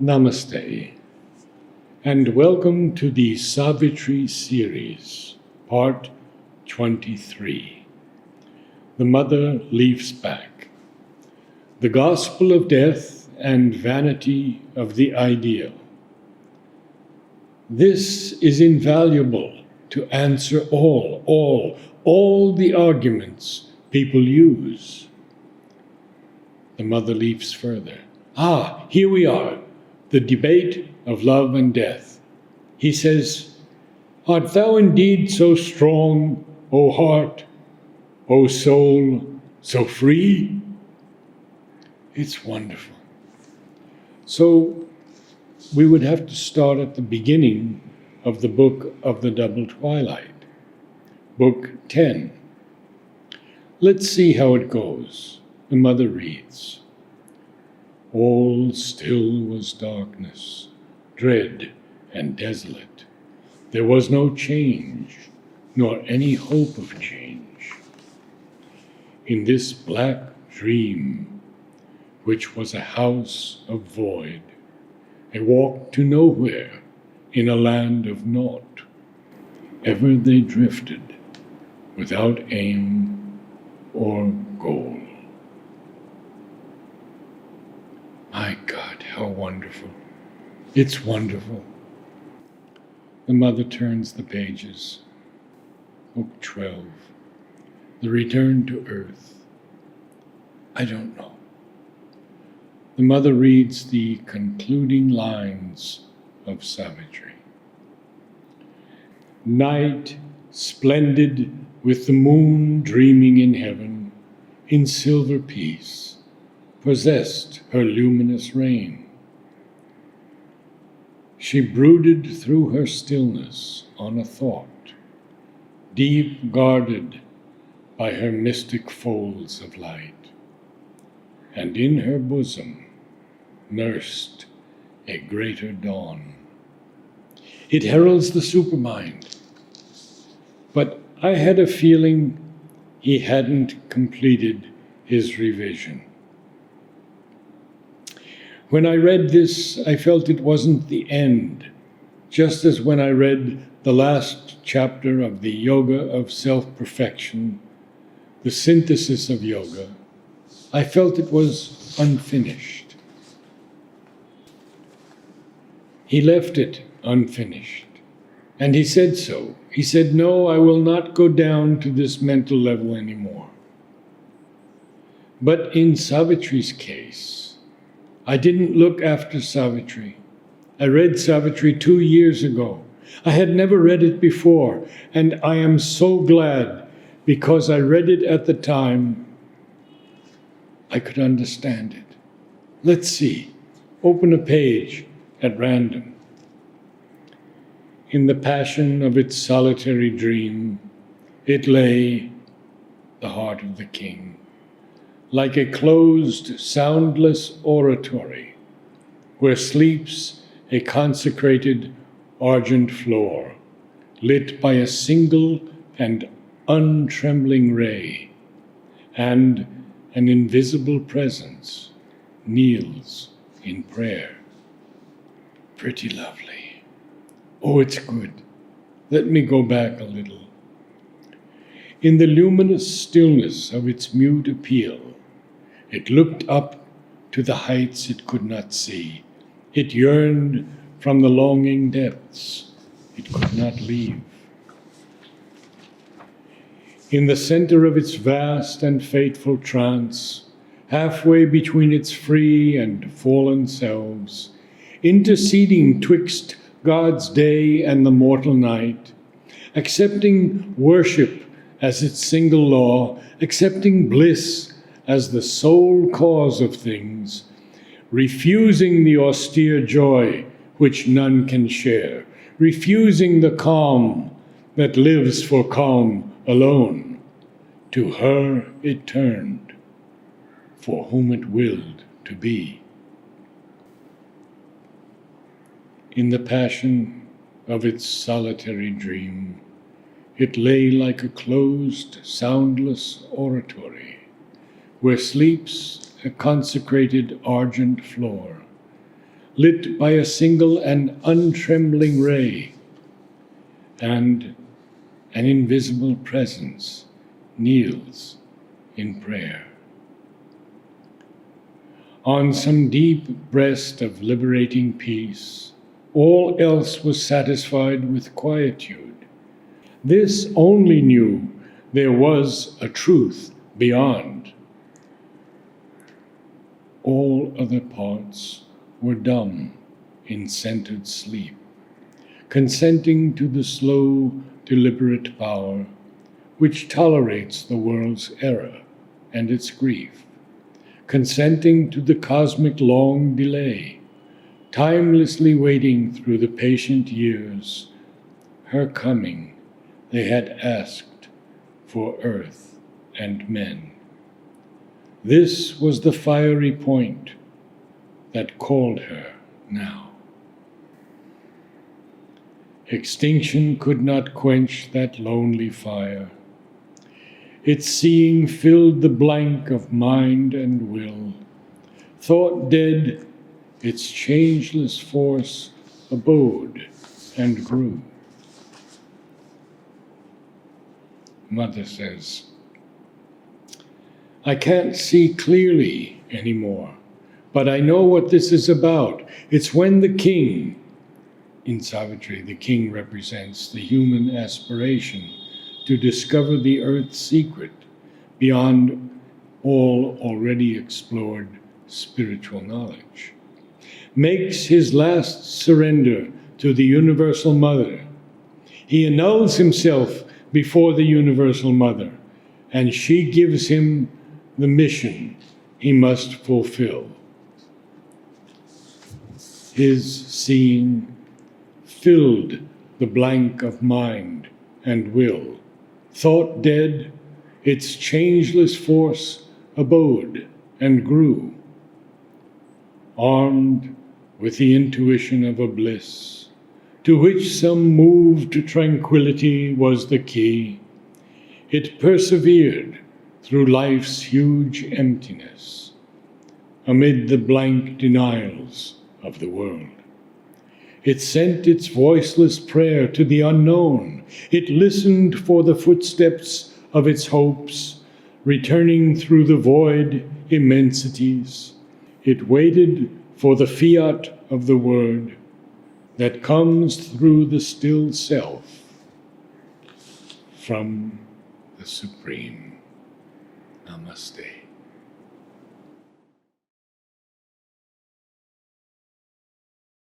Namaste, and welcome to the Savitri series, part 23. The Mother Leaps Back. The Gospel of Death and Vanity of the Ideal. This is invaluable to answer all the arguments people use. The Mother leaps further. Here we are, the debate of love and death. He says, "Art thou indeed so strong, O heart, O soul, so free?" It's wonderful. So we would have to start at the beginning of the Book of the Double Twilight, Book 10. Let's see how it goes. The Mother reads, "All still was darkness, dread and desolate. There was no change, nor any hope of change. In this black dream, which was a house of void, I walked to nowhere in a land of naught. Ever they drifted, without aim or goal." My God, how wonderful. It's wonderful. The Mother turns the pages. Book 12. The Return to Earth. I don't know. The Mother reads the concluding lines of Savitri. Night, splendid with the moon dreaming in heaven, in silver peace, possessed her luminous reign. She brooded through her stillness on a thought, deep guarded by her mystic folds of light, and in her bosom nursed a greater dawn. It heralds the Supermind, but I had a feeling he hadn't completed his revision. When I read this, I felt it wasn't the end, just as when I read the last chapter of the Yoga of Self-Perfection, the synthesis of yoga, I felt it was unfinished. He left it unfinished, and he said so. He said, "No, I will not go down to this mental level anymore." But in Savitri's case, I didn't look after Savitri. I read Savitri 2 years ago. I had never read it before, and I am so glad because I read it at the time I could understand it. Let's see. Open a page at random. In the passion of its solitary dream, it lay, the heart of the king, like a closed, soundless oratory, where sleeps a consecrated argent floor, lit by a single and untrembling ray, and an invisible presence kneels in prayer. Pretty lovely. Oh, it's good. Let me go back a little. In the luminous stillness of its mute appeal, it looked up to the heights it could not see. It yearned from the longing depths it could not leave. In the center of its vast and fateful trance, halfway between its free and fallen selves, interceding twixt God's day and the mortal night, accepting worship as its single law, accepting bliss as the sole cause of things, refusing the austere joy which none can share, refusing the calm that lives for calm alone. To her it turned, for whom it willed to be. In the passion of its solitary dream, it lay like a closed, soundless oratory, where sleeps a consecrated argent floor, lit by a single and untrembling ray, and an invisible presence kneels in prayer. On some deep breast of liberating peace, all else was satisfied with quietude. This only knew there was a truth beyond. All other parts were dumb in centered sleep, consenting to the slow, deliberate power which tolerates the world's error and its grief, consenting to the cosmic long delay, timelessly waiting through the patient years, her coming they had asked for earth and men. This was the fiery point that called her now. Extinction could not quench that lonely fire. Its seeing filled the blank of mind and will. Thought dead, its changeless force abode and grew. Mother says, I can't see clearly anymore, but I know what this is about. It's when the king, in Savitri, the king represents the human aspiration to discover the earth's secret beyond all already explored spiritual knowledge, makes his last surrender to the Universal Mother. He annuls himself before the Universal Mother, and she gives him the mission he must fulfill. His seeing filled the blank of mind and will. Thought dead, its changeless force abode and grew. Armed with the intuition of a bliss, to which some moved tranquility was the key, it persevered through life's huge emptiness, amid the blank denials of the world. It sent its voiceless prayer to the unknown. It listened for the footsteps of its hopes, returning through the void immensities. It waited for the fiat of the word that comes through the still self from the Supreme. Namaste.